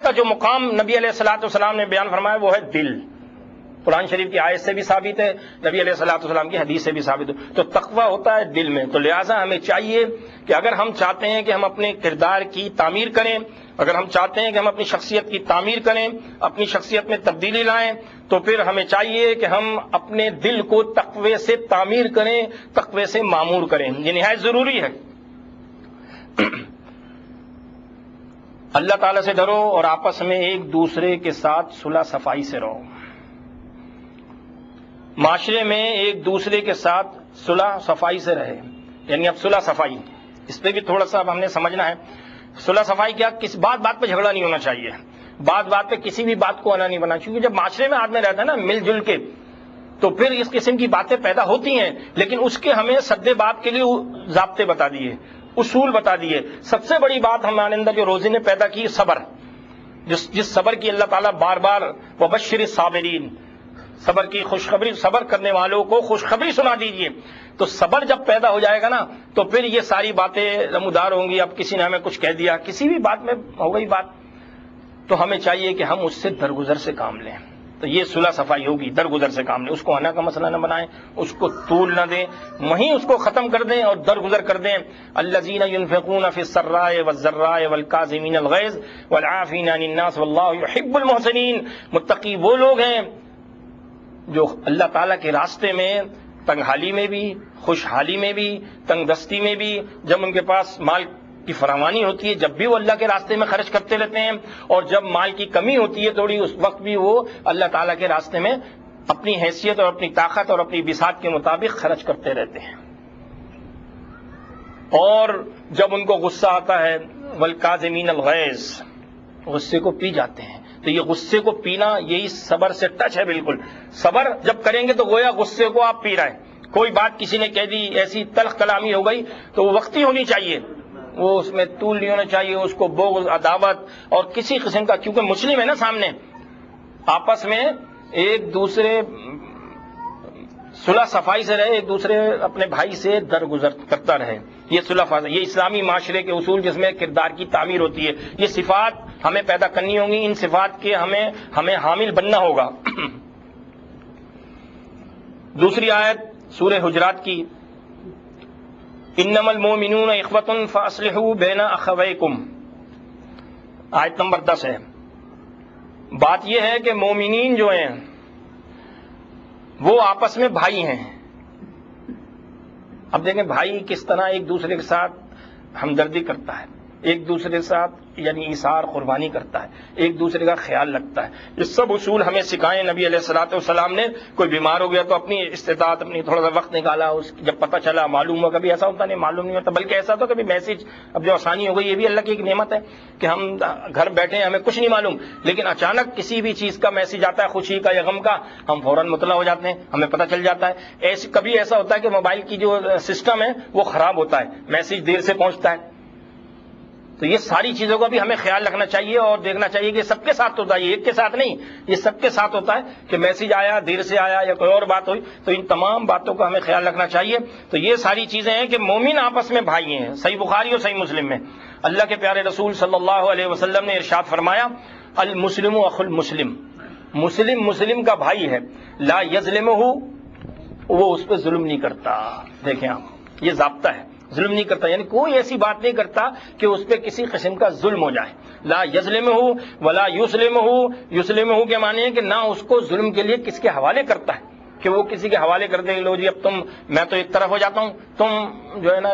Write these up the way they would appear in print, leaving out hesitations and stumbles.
کا جو مقام نبی علیہ الصلوۃ والسلام نے بیان فرمایا وہ ہے دل. قرآن شریف کی آیت سے بھی ثابت ہے, نبی علیہ الصلوۃ والسلام کی حدیث سے بھی ثابت ہے. تو تقویٰ ہوتا ہے دل میں. تو لہٰذا ہمیں چاہیے کہ اگر ہم چاہتے ہیں کہ ہم اپنے کردار کی تعمیر کریں, اگر ہم چاہتے ہیں کہ ہم اپنی شخصیت کی تعمیر کریں, اپنی شخصیت میں تبدیلی لائیں, تو پھر ہمیں چاہیے کہ ہم اپنے دل کو تقوی سے تعمیر کریں, تقوی سے معمور کریں. یہ نہایت ضروری ہے. اللہ تعالیٰ سے ڈرو اور آپس میں ایک دوسرے کے ساتھ صلح صفائی سے رہو. معاشرے میں ایک دوسرے کے ساتھ صلح صفائی سے رہے. یعنی اب صلح صفائی, اس پہ بھی تھوڑا سا اب ہم نے سمجھنا ہے. صلح صفائی کیا, کس بات پہ جھگڑا نہیں ہونا چاہیے, بات پہ کسی بھی بات کو آنا نہیں بنانا چاہیے. جب معاشرے میں آدمی رہتا ہے نا مل جل کے, تو پھر اس قسم کی باتیں پیدا ہوتی ہیں, لیکن اس کے ہمیں سد باب کے لیے ضابطے بتا دیے, اصول بتا دیے. سب سے بڑی بات ہمارے اندر جو روزی نے پیدا کی, صبر. جس صبر کی اللہ تعالیٰ بار بار وبشر الصابرین, صبر کی خوشخبری, صبر کرنے والوں کو خوشخبری سنا دیجیے. تو صبر جب پیدا ہو جائے گا نا, تو پھر یہ ساری باتیں نمودار ہوں گی. اب کسی نے ہمیں کچھ کہہ دیا, کسی بھی بات میں ہو گئی بات, تو ہمیں چاہیے کہ ہم اس سے درگزر سے کام لیں. تو یہ صلح صفائی ہوگی, درگزر سے کام لیں. اس کو انا کا مسئلہ نہ بنائیں, اس کو طول نہ دیں, وہیں اس کو ختم کر دیں اور درگزر کر دیں. الذین ينفقون فی السراء والضراء والکاظمین الغیظ والعافین عن الناس واللہ یحب المحسنین. متقی وہ لوگ ہیں جو اللہ تعالیٰ کے راستے میں تنگ حالی میں بھی, خوشحالی میں بھی, تنگ دستی میں بھی, جب ان کے پاس مال کی فراوانی ہوتی ہے جب بھی وہ اللہ کے راستے میں خرچ کرتے رہتے ہیں, اور جب مال کی کمی ہوتی ہے تھوڑی, اس وقت بھی وہ اللہ تعالیٰ کے راستے میں اپنی حیثیت اور اپنی طاقت اور اپنی بساط کے مطابق خرچ کرتے رہتے ہیں. اور جب ان کو غصہ آتا ہے, والکاظمین الغیظ, غصے کو پی جاتے ہیں. تو یہ غصے کو پینا یہی صبر سے ٹچ ہے بالکل. صبر جب کریں گے تو گویا غصے کو آپ پی رہے ہیں. کوئی بات کسی نے کہہ دی, ایسی تلخ کلامی ہو گئی, تو وہ وقتی ہونی چاہیے, وہ اس میں طول نہیں ہونا چاہیے. اس کو بغض, عداوت اور کسی قسم کا, کیونکہ مسلم ہے نا سامنے, آپس میں ایک دوسرے صلح صفائی سے رہے, ایک دوسرے اپنے بھائی سے درگزر کرتا رہے. یہ صلح صفائی, یہ اسلامی معاشرے کے اصول جس میں کردار کی تعمیر ہوتی ہے. یہ صفات ہمیں پیدا کرنی ہوں گی, ان صفات کے ہمیں حامل بننا ہوگا. دوسری آیت سورہ حجرات کی, انما المؤمنون اخوۃ فاصلحوا بین اخویکم, آیت نمبر 10 ہے. بات یہ ہے کہ مومنین جو ہیں وہ آپس میں بھائی ہیں. اب دیکھیں بھائی کس طرح ایک دوسرے کے ساتھ ہمدردی کرتا ہے, ایک دوسرے کے ساتھ یعنی ایثار قربانی کرتا ہے, ایک دوسرے کا خیال رکھتا ہے. یہ سب اصول ہمیں سکھائے نبی علیہ الصلوۃ والسلام نے. کوئی بیمار ہو گیا تو اپنی استطاعت, اپنی تھوڑا سا وقت نکالا, اس جب پتہ چلا معلوم ہوا. کبھی ایسا ہوتا نہیں معلوم نہیں ہوتا, بلکہ ایسا تو کبھی میسج, اب جو آسانی ہو گئی یہ بھی اللہ کی ایک نعمت ہے کہ ہم گھر بیٹھے ہیں, ہمیں کچھ نہیں معلوم, لیکن اچانک کسی بھی چیز کا میسج آتا ہے, خوشی کا یا غم کا, ہم فوراً مطلع ہو جاتے ہیں, ہمیں پتہ چل جاتا ہے. کبھی ایسا ہوتا ہے کہ موبائل کی جو سسٹم ہے وہ خراب ہوتا ہے, میسج دیر سے پہنچتا ہے. تو یہ ساری چیزوں کا بھی ہمیں خیال رکھنا چاہیے اور دیکھنا چاہیے کہ سب کے ساتھ ہوتا ہے, یہ ایک کے ساتھ نہیں, یہ سب کے ساتھ ہوتا ہے کہ میسج آیا, دیر سے آیا یا کوئی اور بات ہوئی, تو ان تمام باتوں کا ہمیں خیال رکھنا چاہیے. تو یہ ساری چیزیں ہیں کہ مومن آپس میں بھائی ہیں. صحیح بخاری اور صحیح مسلم میں اللہ کے پیارے رسول صلی اللہ علیہ وسلم نے ارشاد فرمایا, المسلم اخو المسلم, مسلم کا بھائی ہے, لا یظلمہ, وہ اس پہ ظلم نہیں کرتا. دیکھیں آپ, یہ ضابطہ ہے, ظلم نہیں کرتا, یعنی کوئی ایسی بات نہیں کرتا کہ اس پہ کسی قسم کا ظلم ہو جائے. لا یظلمہ ولا یسلمہ, یسلمہ کے معنی ہے کہ نہ اس کو ظلم کے لیے کس کے حوالے کرتا ہے کہ وہ کسی کے حوالے کر دے, لو جی اب میں تو ایک طرف ہو جاتا ہوں, تم جو ہے نا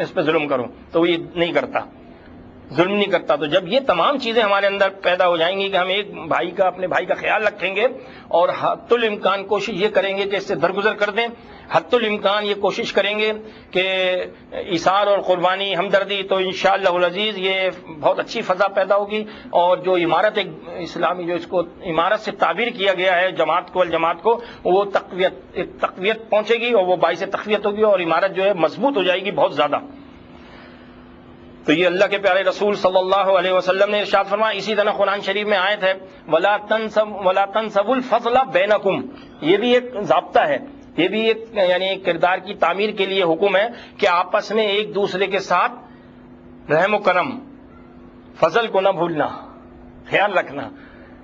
اس پہ ظلم کرو, تو وہ یہ نہیں کرتا, ظلم نہیں کرتا. تو جب یہ تمام چیزیں ہمارے اندر پیدا ہو جائیں گی کہ ہم ایک بھائی کا, اپنے بھائی کا خیال رکھیں گے اور حتی الامکان کوشش یہ کریں گے کہ اس سے درگزر کر دیں, حتی الامکان یہ کوشش کریں گے کہ ایثار اور قربانی, ہمدردی, تو انشاءاللہ العزیز یہ بہت اچھی فضا پیدا ہوگی. اور جو عمارت ایک اسلامی, جو اس کو عمارت سے تعبیر کیا گیا ہے جماعت کو, الجماعت کو, وہ تقویت پہنچے گی اور وہ باعث تقویت ہوگی اور عمارت جو ہے مضبوط ہو جائے گی بہت زیادہ. تو یہ اللہ کے پیارے رسول صلی اللہ علیہ وسلم نے ارشاد فرمایا. اسی طرح قرآن شریف میں آیت ہے, ولا تنسبوا الفضل بینکم, یہ بھی ایک ضابطہ ہے, یہ بھی ایک یعنی کردار کی تعمیر کے لیے حکم ہے کہ آپس میں ایک دوسرے کے ساتھ رحم و کرم, فضل کو نہ بھولنا, خیال رکھنا،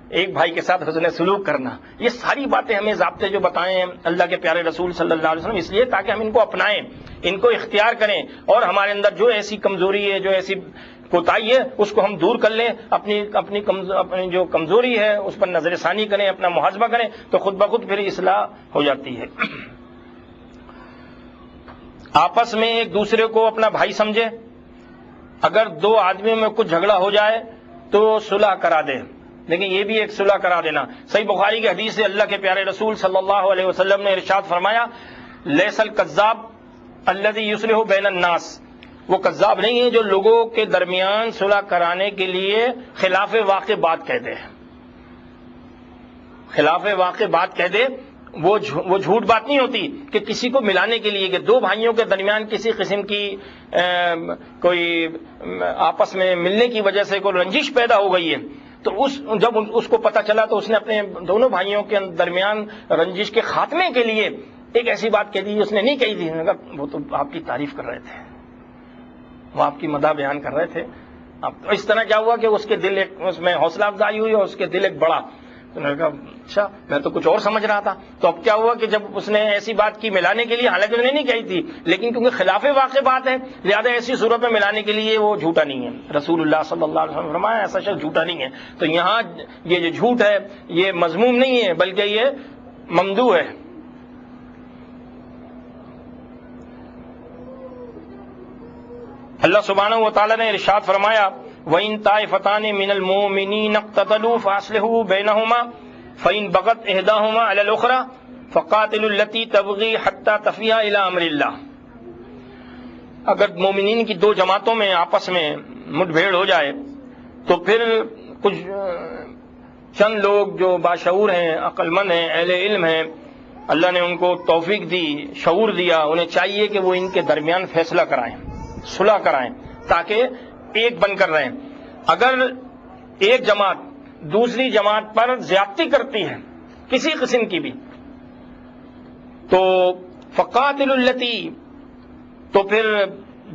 ایک بھائی کے ساتھ حسن سلوک کرنا، یہ ساری باتیں ہمیں ضابطے جو بتائے ہیں اللہ کے پیارے رسول صلی اللہ علیہ وسلم، اس لیے تاکہ ہم ان کو اپنائیں، ان کو اختیار کریں، اور ہمارے اندر جو ایسی کمزوری ہے، جو ایسی کوتاہی ہے، اس کو ہم دور کر لیں، اپنی جو کمزوری ہے اس پر نظر ثانی کریں، اپنا محاسبہ کریں، تو خود بخود پھر اصلاح ہو جاتی ہے۔ آپس میں ایک دوسرے کو اپنا بھائی سمجھے، اگر دو آدمیوں میں کچھ جھگڑا ہو جائے تو صلح کرا دے، لیکن یہ بھی ایک صلح کرا دینا۔ صحیح بخاری کی حدیث سے اللہ کے پیارے رسول صلی اللہ علیہ وسلم نے ارشاد فرمایا، لیس الکذاب الذی یصلح بین الناس، وہ کذاب نہیں ہے جو لوگوں کے درمیان صلح کرانے کے لیے خلاف واقع بات کہہ دے، خلاف واقع بات کہہ دے، وہ جھوٹ بات نہیں ہوتی کہ کسی کو ملانے کے لیے، کہ دو بھائیوں کے درمیان کسی قسم کی کوئی آپس میں ملنے کی وجہ سے کوئی رنجش پیدا ہو گئی ہے، تو جب اس کو پتہ چلا تو اس نے اپنے دونوں بھائیوں کے درمیان رنجش کے خاتمے کے لیے ایک ایسی بات کہہ دی، اس نے نہیں کہی تھی، وہ تو آپ کی تعریف کر رہے تھے، وہ آپ کی مدح بیان کر رہے تھے۔ اب اس طرح کیا ہوا کہ اس کے دل اس میں حوصلہ افزائی ہوئی اور اس کے دل ایک بڑا، تو نے کہا اچھا میں تو کچھ اور سمجھ رہا تھا۔ تو اب کیا ہوا کہ جب اس نے ایسی بات کی ملانے کے لیے، حالانکہ اس نے نہیں کہی تھی، لیکن کیونکہ خلاف واقع بات ہے لہذا ایسی صورت میں ملانے کے لیے وہ جھوٹا نہیں ہے۔ رسول اللہ صلی اللہ علیہ وسلم نے فرمایا ایسا شخص جھوٹا نہیں ہے۔ تو یہاں یہ جو جھوٹ ہے یہ مذموم نہیں ہے بلکہ یہ ممدوح ہے۔ اللہ سبحانہ و تعالی نے ارشاد فرمایا، وَإِن طَائِفَتَانِ مِنَ الْمُؤْمِنِينَ اقْتَتَلُوا فَأَصْلِحُوا بَيْنَهُمَا فَإِن بَغَتْ إِحْدَاهُمَا عَلَى الْأُخْرَى فَقَاتِلُوا الَّتِي تَبْغِي حَتَّى تَفِيَ إِلَى أَمْرِ اللَّهِ، اگر مومنین کی دو جماعتوں میں آپس میں مٹ بھیڑ ہو جائے تو پھر کچھ چند لوگ جو باشعور ہیں، عقل مند ہیں، اہل علم ہیں، اللہ نے ان کو توفیق دی، شعور دیا، انہیں چاہیے کہ وہ ان کے درمیان فیصلہ کرائیں، صلح کرائیں، تاکہ ایک بن کر رہیں۔ اگر ایک جماعت دوسری جماعت پر زیادتی کرتی ہے کسی قسم کی بھی تو فقاتلوا التی، تو پھر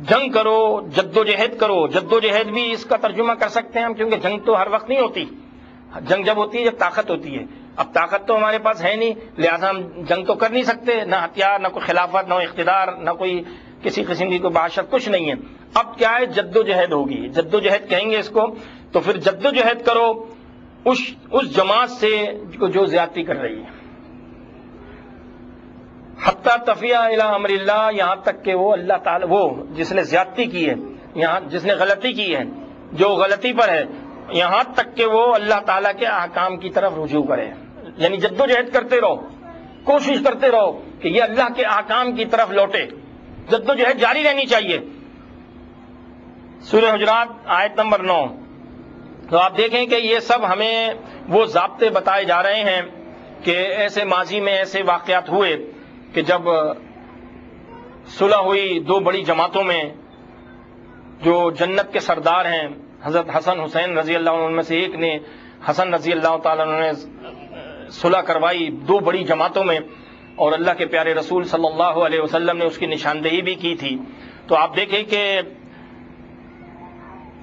جنگ کرو، جد و جہد کرو۔ جد و جہد بھی اس کا ترجمہ کر سکتے ہیں ہم، کیونکہ جنگ تو ہر وقت نہیں ہوتی، جنگ جب ہوتی ہے جب طاقت ہوتی ہے۔ اب طاقت تو ہمارے پاس ہے نہیں لہذا ہم جنگ تو کر نہیں سکتے، نہ ہتھیار، نہ کوئی خلافت، نہ اقتدار، نہ کوئی کسی قسم کی کوئی باشد، کچھ نہیں ہے۔ اب کیا ہے، جد و جہد ہوگی، جد و جہد کہیں گے اس کو۔ تو پھر جد و جہد کرو اس جماعت سے جو زیادتی کر رہی ہے، حتی تفیہ الی امر اللہ، یہاں تک کہ وہ اللہ تعالی، وہ جس نے زیادتی کی ہے، یہاں جس نے غلطی کی ہے، جو غلطی پر ہے، یہاں تک کہ وہ اللہ تعالیٰ کے احکام کی طرف رجوع کرے، یعنی جد و جہد کرتے رہو، کوشش کرتے رہو کہ یہ اللہ کے احکام کی طرف لوٹے، جد و جہد جاری رہنی چاہیے۔ سورہ حجرات آیت نمبر 9۔ تو آپ دیکھیں کہ یہ سب ہمیں وہ ضابطے بتائے جا رہے ہیں کہ ایسے ماضی میں ایسے واقعات ہوئے کہ جب صلح ہوئی دو بڑی جماعتوں میں، جو جنت کے سردار ہیں حضرت حسن حسین رضی اللہ عنہ میں سے ایک نے، حسن رضی اللہ تعالیٰ عنہ نے صلح کروائی دو بڑی جماعتوں میں، اور اللہ کے پیارے رسول صلی اللہ علیہ وسلم نے اس کی نشاندہی بھی کی تھی۔ تو آپ دیکھیں کہ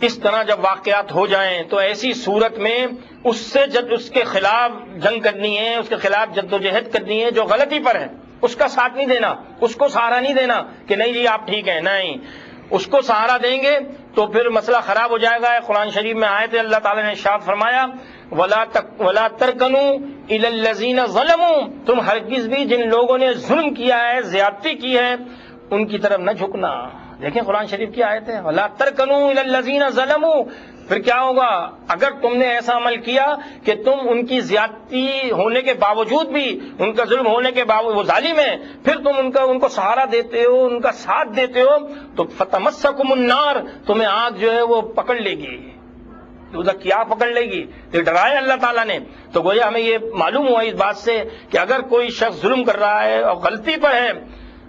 اس طرح جب واقعات ہو جائیں تو ایسی صورت میں اس کے خلاف جنگ کرنی ہے، اس کے خلاف جد و جہد کرنی ہے جو غلطی پر ہے، اس کا ساتھ نہیں دینا، اس کو سہارا نہیں دینا کہ نہیں جی آپ ٹھیک ہیں، نہیں، اس کو سہارا دیں گے تو پھر مسئلہ خراب ہو جائے گا۔ قرآن شریف میں آیت ہے، اللہ تعالی نے ارشاد فرمایا، وَلَا تَرْكَنُوا إِلَى الَّذِينَ ظَلَمُوا، تم ہرگز بھی جن لوگوں نے ظلم کیا ہے، زیادتی کی ہے، ان کی طرف نہ جھکنا۔ دیکھیں قرآن شریف کی آیت ہے، وَلَا تَرْكَنُوا إِلَى الَّذِينَ ظَلَمُوا، پھر کیا ہوگا اگر تم نے ایسا عمل کیا کہ تم ان کی زیادتی ہونے کے باوجود بھی، ان کا ظلم ہونے کے باوجود وہ ظالم ہے، پھر تم ان کو سہارا دیتے ہو، ان کا ساتھ دیتے ہو، تو فَتَمَسَّكُمُ النَّارُ، تمہیں آگ جو ہے وہ پکڑ لے گی، کیا پکڑ لے گی، تو ڈرایا اللہ تعالیٰ نے۔ تو گویا ہمیں یہ معلوم ہوا اس بات سے کہ اگر کوئی شخص ظلم کر رہا ہے اور غلطی پر ہے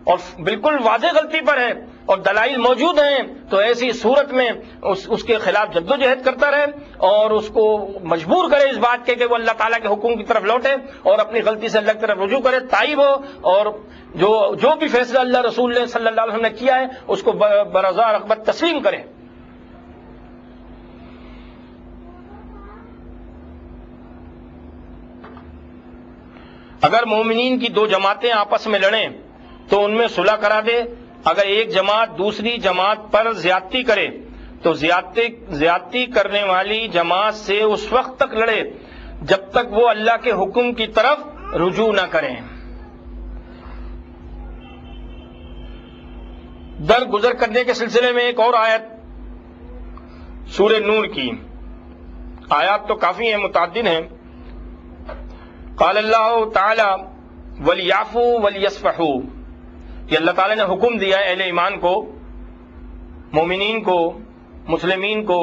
اور بالکل واضح غلطی پر ہے اور دلائل موجود ہیں، تو ایسی صورت میں اس کے خلاف جد و جہد کرتا رہے اور اس کو مجبور کرے اس بات کے کہ وہ اللہ تعالیٰ کے حکم کی طرف لوٹے اور اپنی غلطی سے اللہ کی طرف رجوع کرے، تائب ہو، اور جو بھی فیصلہ اللہ رسول صلی اللہ علیہ وسلم نے کیا ہے اس کو برضا رغبت تسلیم کرے۔ اگر مومنین کی دو جماعتیں آپس میں لڑیں تو ان میں صلح کرا دے. اگر ایک جماعت دوسری جماعت پر زیادتی کرے تو زیادتی کرنے والی جماعت سے اس وقت تک لڑے جب تک وہ اللہ کے حکم کی طرف رجوع نہ کریں. درگزر کرنے کے سلسلے میں ایک اور آیت سورہ نور کی، آیات تو کافی ہیں، متعدد ہیں. قال اللہ تعالی وَلْيَعْفُوا وَلْيَصْفَحُوا، کہ اللہ تعالی نے حکم دیا ہے اہل ایمان کو، مومنین کو، مسلمین کو،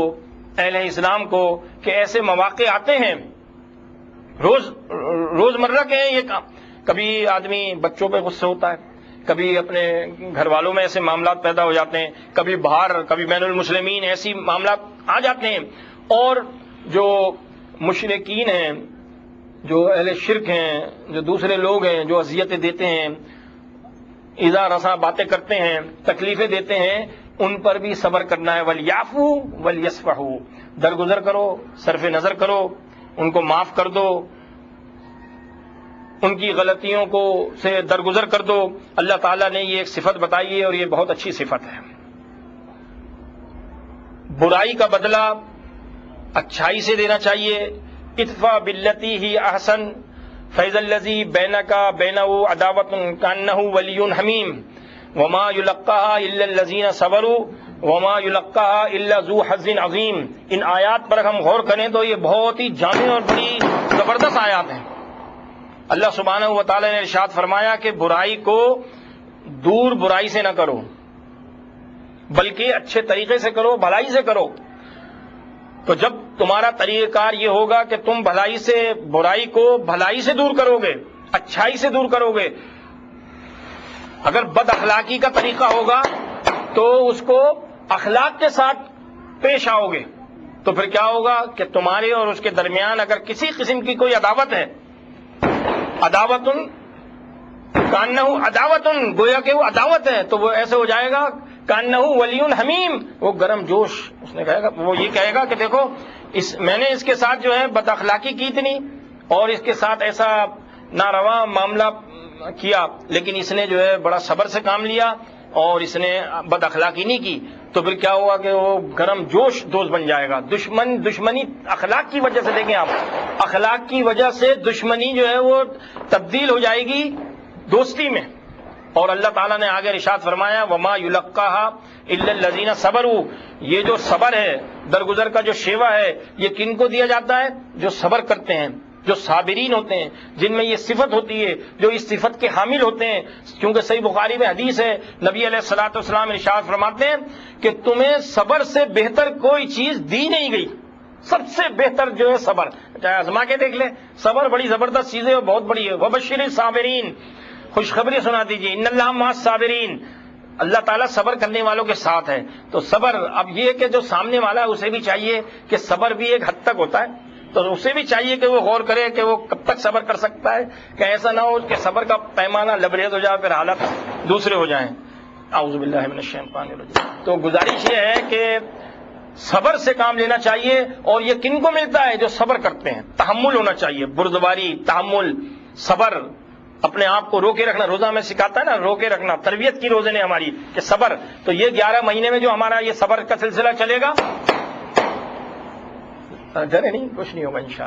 اہل اسلام کو، کہ ایسے مواقع آتے ہیں روزمرہ کے ہیں یہ کام. کبھی آدمی بچوں پہ غصے ہوتا ہے، کبھی اپنے گھر والوں میں ایسے معاملات پیدا ہو جاتے ہیں، کبھی باہر، کبھی بین المسلمین ایسی معاملات آ جاتے ہیں. اور جو مشرکین ہیں، جو اہل شرک ہیں، جو دوسرے لوگ ہیں جو اذیتیں دیتے ہیں، ایذا رساں باتیں کرتے ہیں، تکلیفیں دیتے ہیں، ان پر بھی صبر کرنا ہے. وَلْيَعْفُوا وَلْيَصْفَحُوا، درگزر کرو، صرف نظر کرو، ان کو معاف کر دو، ان کی غلطیوں کو سے درگزر کر دو. اللہ تعالیٰ نے یہ ایک صفت بتائی ہے اور یہ بہت اچھی صفت ہے. برائی کا بدلہ اچھائی سے دینا چاہیے. ادفع باللتی ہی احسن فاذا الذی بینک بینہ عداوۃ کانہ ولی حمیم وما یلقاها الا الذین صبروا وما یلقاها الا ذو حظ عظیم. ان آیات پر ہم غور کریں تو یہ بہت ہی جامع اور بڑی زبردست آیات ہیں. اللہ سبحانہ و تعالی نے ارشاد فرمایا کہ برائی کو دور برائی سے نہ کرو، بلکہ اچھے طریقے سے کرو، بھلائی سے کرو. تو جب تمہارا طریقہ کار یہ ہوگا کہ تم بھلائی سے، برائی کو بھلائی سے دور کرو گے، اچھائی سے دور کرو گے. اگر بد اخلاقی کا طریقہ ہوگا تو اس کو اخلاق کے ساتھ پیش آؤ گے تو پھر کیا ہوگا کہ تمہارے اور اس کے درمیان اگر کسی قسم کی کوئی عداوت ہے، عداوتن کانہ عداوتن، گویا کہ وہ عداوت ہے، تو وہ ایسے ہو جائے گا کانہ ولی حمیم، وہ گرم جوش. اس نے کہے گا، وہ یہ کہے گا کہ دیکھو میں نے اس کے ساتھ جو ہے بد اخلاقی کی اتنی اور اس کے ساتھ ایسا ناروا معاملہ کیا، لیکن اس نے جو ہے بڑا صبر سے کام لیا اور اس نے بد اخلاقی نہیں کی. تو پھر کیا ہوا کہ وہ گرم جوش دوست بن جائے گا. دشمنی اخلاق کی وجہ سے، دیکھیں آپ، اخلاق کی وجہ سے دشمنی جو ہے وہ تبدیل ہو جائے گی دوستی میں. اور اللہ تعالیٰ نے آگے ارشاد فرمایا وما یلقاها الا الذین صبروا، یہ جو صبر ہے، درگزر کا جو شیوا ہے، یہ کن کو دیا جاتا ہے؟ جو صبر کرتے ہیں، جو صابرین ہوتے ہیں، جن میں یہ صفت ہوتی ہے، جو اس صفت کے حامل ہوتے ہیں. کیونکہ صحیح بخاری میں حدیث ہے، نبی علیہ الصلوۃ والسلام ارشاد فرماتے ہیں کہ تمہیں صبر سے بہتر کوئی چیز دی نہیں گئی. سب سے بہتر جو ہے صبر، چاہے آزما کے دیکھ لیں، صبر بڑی زبردست چیز ہے اور بہت بڑی ہے. وبشر الصابرین، خوشخبری سنا دیجیے، ان اللہ مع الصابرین، اللہ تعالیٰ صبر کرنے والوں کے ساتھ ہے. تو صبر، اب یہ کہ جو سامنے والا ہے اسے بھی چاہیے کہ صبر بھی ایک حد تک ہوتا ہے، تو اسے بھی چاہیے کہ وہ غور کرے کہ وہ کب تک صبر کر سکتا ہے، کہ ایسا نہ ہو کہ صبر کا پیمانہ لبریز ہو جائے، پھر حالت دوسرے ہو جائیں. اعوذ باللہ من الشیطان الرجیم. تو گزارش یہ ہے کہ صبر سے کام لینا چاہیے. اور یہ کن کو ملتا ہے؟ جو صبر کرتے ہیں. تحمل ہونا چاہیے، بردباری، تحمل، صبر، اپنے آپ کو روکے رکھنا. روزہ میں سکھاتا ہے نا، روکے رکھنا، تربیت کی روزے نے ہماری کہ صبر. تو یہ 11 مہینے میں جو ہمارا یہ صبر کا سلسلہ چلے گا، ڈرے نہیں، کچھ نہیں ہوگا انشاءاللہ.